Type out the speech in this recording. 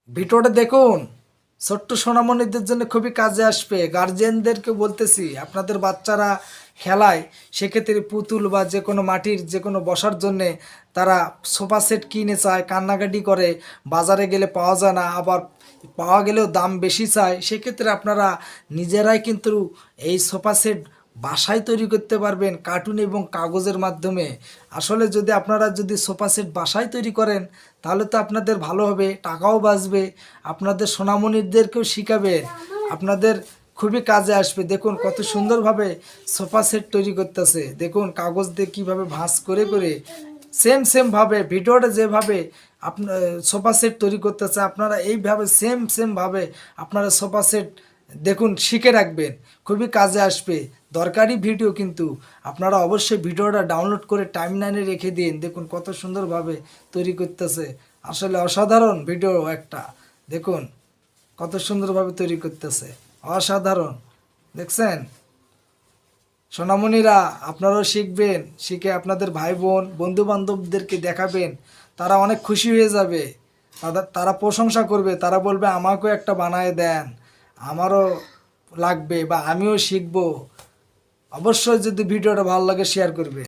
ভিডিওটা দেখুন, ছোট্ট সোনামণিদের জন্য খুবই কাজে আসবে। গার্জিয়ানদেরকে বলতেছি, আপনাদের বাচ্চারা খেলায় সেক্ষেত্রে পুতুল বা যে কোনো মাটির যে কোনো বসার জন্যে তারা সোফা সেট কিনে চায়, কান্নাকাটি করে, বাজারে গেলে পাওয়া যায় না, আবার পাওয়া গেলেও দাম বেশি চায়। সেক্ষেত্রে আপনারা নিজেরাই কিন্তু এই সোফা সেট বাসায় তৈরি করতে পারবেন কার্টুন এবং কাগজের মাধ্যমে। আসলে যদি আপনারা যদি সোফা সেট বাসায় তৈরি করেন তাহলে তো আপনাদের ভালো হবে, টাকাও বাঁচবে, আপনাদের সোনামণিদেরকেও শিখাবেন, আপনাদের খুবই কাজে আসবে। দেখুন কত সুন্দরভাবে সোফা সেট তৈরি করতেছে, দেখুন কাগজ দিয়ে কীভাবে ভাঁজ করে করে সেমভাবে ভিডিওটা যেভাবে আপনার সোফা সেট তৈরি করতেছে আপনারা এইভাবে সেমভাবে আপনারা সোফা সেট দেখুন শিখে রাখবেন, খুবই কাজে আসবে। দরকারি ভিডিও, কিন্তু আপনারা অবশ্যই ভিডিওটা ডাউনলোড করে টাইমলাইনে রেখে দিন। দেখুন কত সুন্দরভাবে তৈরি করতেছে, আসলে অসাধারণ ভিডিও একটা। দেখুন কত সুন্দরভাবে তৈরি করতেছে, অসাধারণ। দেখছেন সোনামণিরা, আপনারাও শিখবেন, শিখে আপনাদের ভাই বোন বন্ধু বান্ধবদেরকে দেখাবেন, তারা অনেক খুশি হয়ে যাবে, তারা প্রশংসা করবে, তারা বলবে আমাকেও একটা বানায় দেন, আমারও লাগবে বা আমিও শিখবো। অবশ্যই যদি ভিডিওটা ভালো লাগে শেয়ার করবে।